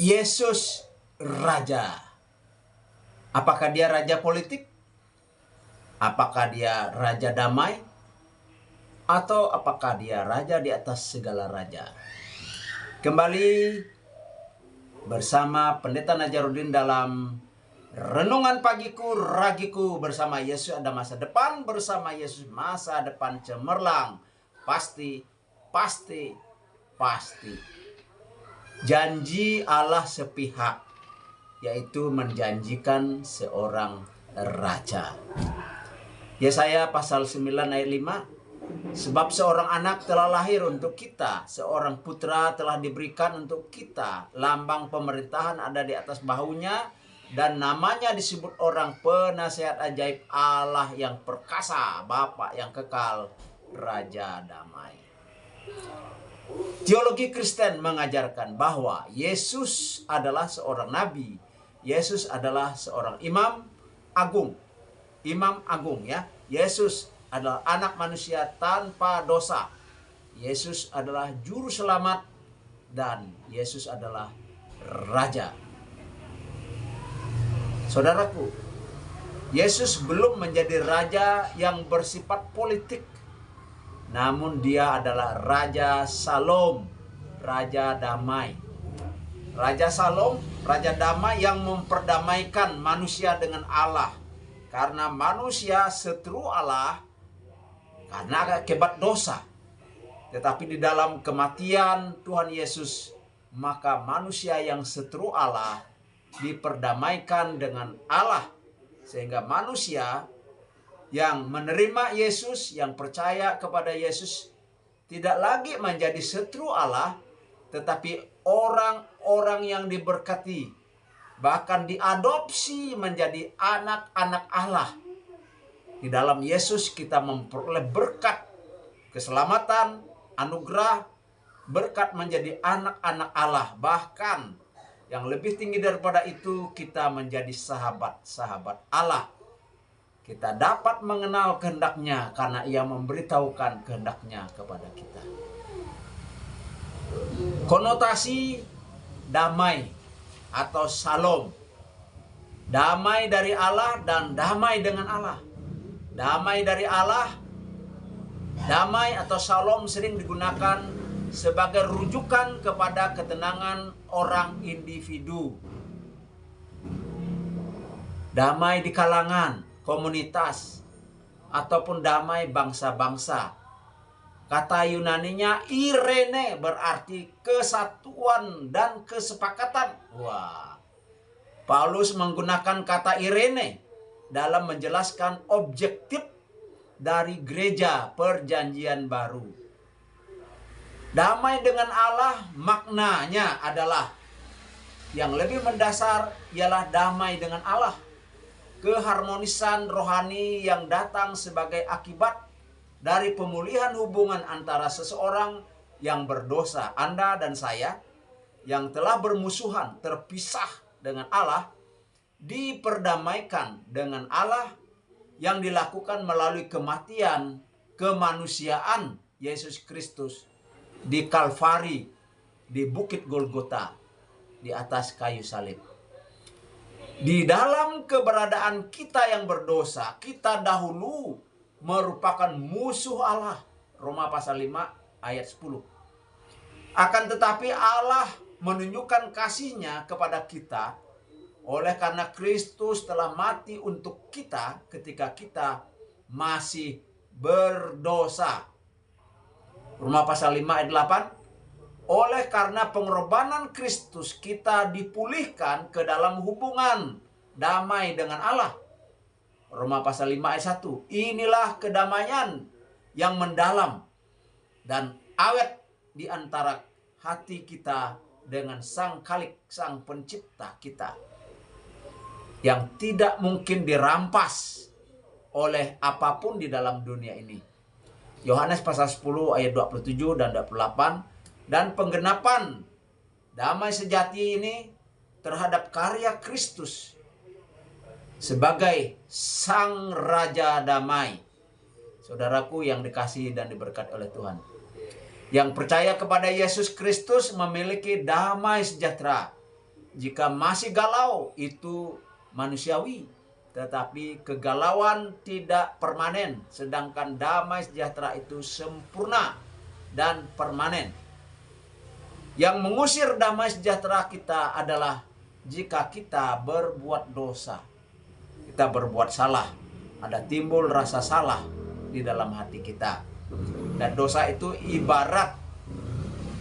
Yesus raja. Apakah dia raja politik? Apakah dia raja damai? Atau apakah dia raja di atas segala raja? Kembali bersama Pendeta Najarudin dalam renungan pagiku, ragiku bersama Yesus ada masa depan, bersama Yesus masa depan cemerlang. Pasti. Janji Allah sepihak, yaitu menjanjikan seorang raja. Yesaya pasal 9 ayat 5. Sebab seorang anak telah lahir untuk kita, seorang putra telah diberikan untuk kita. Lambang pemerintahan ada di atas bahunya, dan namanya disebut orang penasihat ajaib, Allah yang perkasa, Bapa yang kekal, Raja damai. Teologi Kristen mengajarkan bahwa Yesus adalah seorang nabi. Yesus adalah seorang imam agung. Ya. Yesus adalah anak manusia tanpa dosa. Yesus adalah juru selamat dan Yesus adalah raja. Saudaraku, Yesus belum menjadi raja yang bersifat politik. Namun dia adalah Raja Salom, Raja Damai. Raja Salom, Raja Damai yang memperdamaikan manusia dengan Allah. Karena manusia seteru Allah karena akibat dosa. Tetapi di dalam kematian Tuhan Yesus, maka manusia yang seteru Allah diperdamaikan dengan Allah. Sehingga manusia yang menerima Yesus, yang percaya kepada Yesus, tidak lagi menjadi seteru Allah, tetapi orang-orang yang diberkati, bahkan diadopsi menjadi anak-anak Allah. Di dalam Yesus kita memperoleh berkat, keselamatan, anugerah, berkat menjadi anak-anak Allah. Bahkan yang lebih tinggi daripada itu, kita menjadi sahabat-sahabat Allah. Kita dapat mengenal kehendaknya karena ia memberitahukan kehendaknya kepada kita. Konotasi damai atau salom. Damai dari Allah dan damai dengan Allah. Damai dari Allah, damai atau salom sering digunakan sebagai rujukan kepada ketenangan orang individu. Damai di kalangan, komunitas, ataupun damai bangsa-bangsa. Kata Yunaninya Irene, berarti kesatuan dan kesepakatan. Wah, Paulus menggunakan kata Irene dalam menjelaskan objektif dari gereja perjanjian baru. Damai dengan Allah maknanya adalah yang lebih mendasar ialah damai dengan Allah. Keharmonisan rohani yang datang sebagai akibat dari pemulihan hubungan antara seseorang yang berdosa, Anda dan saya, yang telah bermusuhan, terpisah dengan Allah, diperdamaikan dengan Allah yang dilakukan melalui kematian kemanusiaan Yesus Kristus di Kalvari, di Bukit Golgota, di atas kayu salib. Di dalam keberadaan kita yang berdosa, kita dahulu merupakan musuh Allah. Roma pasal 5 ayat 10. Akan tetapi Allah menunjukkan kasih-Nya kepada kita oleh karena Kristus telah mati untuk kita ketika kita masih berdosa. Roma pasal 5 ayat 8. Oleh karena pengorbanan Kristus kita dipulihkan ke dalam hubungan damai dengan Allah. Roma pasal 5 ayat 1. Inilah kedamaian yang mendalam dan awet di antara hati kita dengan Sang Khalik, Sang Pencipta kita, yang tidak mungkin dirampas oleh apapun di dalam dunia ini. Yohanes pasal 10 ayat 27 dan 28. Dan penggenapan damai sejati ini terhadap karya Kristus sebagai Sang Raja Damai. Saudaraku yang dikasihi dan diberkati oleh Tuhan, yang percaya kepada Yesus Kristus memiliki damai sejahtera Jika masih galau, itu manusiawi. Tetapi kegalauan tidak permanen. Sedangkan damai sejahtera itu sempurna dan permanen. Yang mengusir damai sejahtera kita adalah jika kita berbuat dosa. Kita berbuat salah. Ada timbul rasa salah di dalam hati kita. Dan dosa itu ibarat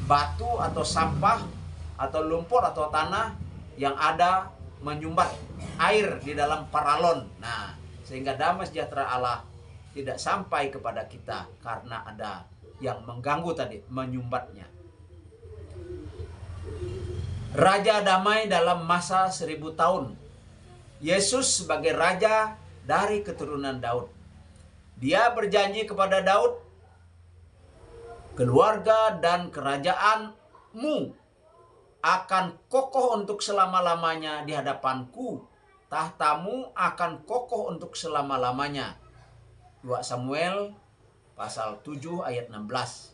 batu atau sampah atau lumpur atau tanah yang ada menyumbat air di dalam paralon. Nah, sehingga damai sejahtera Allah tidak sampai kepada kita karena ada yang mengganggu tadi, menyumbatnya. Raja damai dalam masa 1000 tahun. Yesus sebagai raja dari keturunan Daud. Dia berjanji kepada Daud, keluarga dan kerajaanmu akan kokoh untuk selama-lamanya di hadapanku. Tahtamu akan kokoh untuk selama-lamanya. 2 Samuel pasal 7 ayat 16.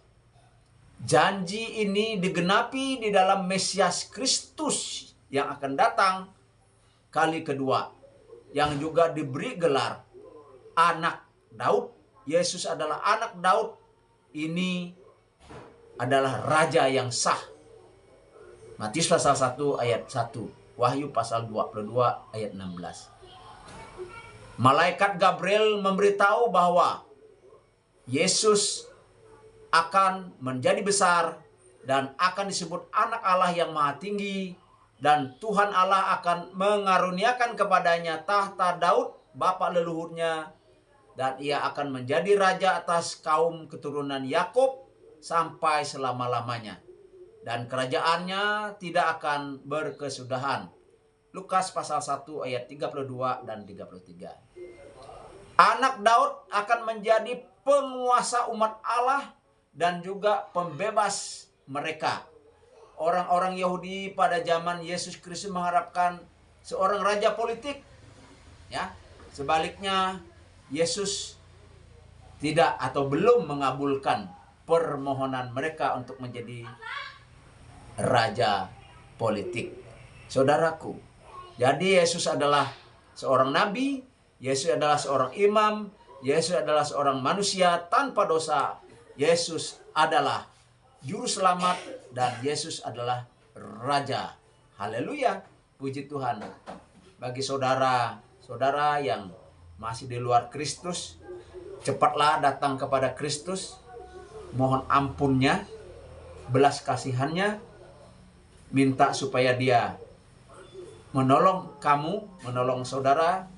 Janji ini digenapi di dalam Mesias Kristus yang akan datang kali kedua, yang juga diberi gelar anak Daud. Yesus adalah anak Daud. Ini adalah raja yang sah. Matius pasal 1 ayat 1. Wahyu pasal 22 ayat 16. Malaikat Gabriel memberitahu bahwa Yesus akan menjadi besar dan akan disebut anak Allah yang maha tinggi, dan Tuhan Allah akan mengaruniakan kepadanya tahta Daud bapa leluhurnya, dan ia akan menjadi raja atas kaum keturunan Yakub sampai selama-lamanya, dan kerajaannya tidak akan berkesudahan. Lukas pasal 1 ayat 32 dan 33. Anak Daud akan menjadi penguasa umat Allah dan juga pembebas mereka. Orang-orang Yahudi pada zaman Yesus Kristus mengharapkan seorang raja politik. Ya, sebaliknya Yesus tidak atau belum mengabulkan permohonan mereka untuk menjadi raja politik. Saudaraku, jadi Yesus adalah seorang nabi, Yesus adalah seorang imam, Yesus adalah seorang manusia tanpa dosa. Yesus adalah juru selamat dan Yesus adalah raja. Haleluya, puji Tuhan. Bagi saudara-saudara yang masih di luar Kristus, cepatlah datang kepada Kristus. Mohon ampunnya, belas kasihannya, minta supaya dia menolong kamu, menolong saudara.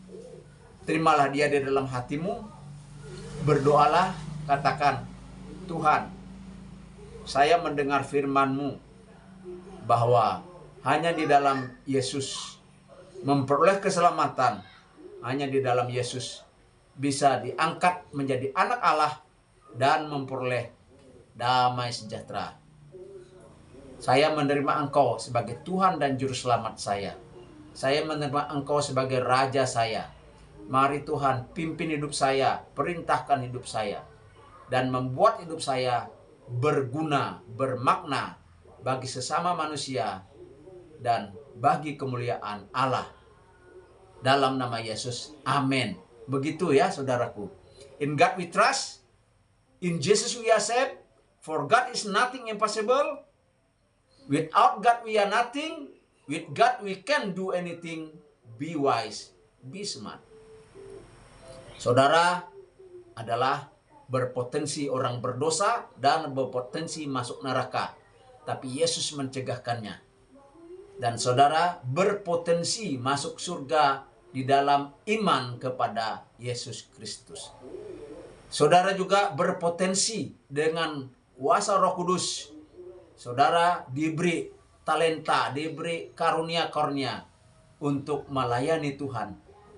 Terimalah dia di dalam hatimu. Berdoalah, katakan, Tuhan, saya mendengar firman-Mu bahwa hanya di dalam Yesus memperoleh keselamatan, hanya di dalam Yesus bisa diangkat menjadi anak Allah dan memperoleh damai sejahtera. Saya menerima Engkau sebagai Tuhan dan Juru Selamat saya. Saya menerima Engkau sebagai Raja saya. Mari Tuhan pimpin hidup saya, perintahkan hidup saya, dan membuat hidup saya berguna, bermakna bagi sesama manusia dan bagi kemuliaan Allah. Dalam nama Yesus, amin. Begitu ya saudaraku. In God we trust, in Jesus we are saved, for God is nothing impossible. Without God we are nothing, with God we can do anything. Be wise, be smart. Saudara adalah berpotensi orang berdosa dan berpotensi masuk neraka. Tapi Yesus mencegahkannya. Dan saudara berpotensi masuk surga di dalam iman kepada Yesus Kristus. Saudara juga berpotensi dengan kuasa Roh Kudus. Saudara diberi talenta, diberi karunia-karunia untuk melayani Tuhan,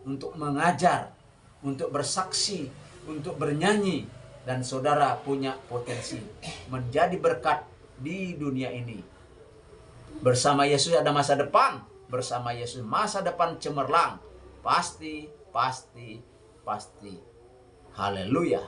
untuk mengajar, untuk bersaksi, untuk bernyanyi, dan saudara punya potensi menjadi berkat di dunia ini. Bersama Yesus ada masa depan, bersama Yesus masa depan cemerlang. Pasti, pasti, pasti. Haleluya.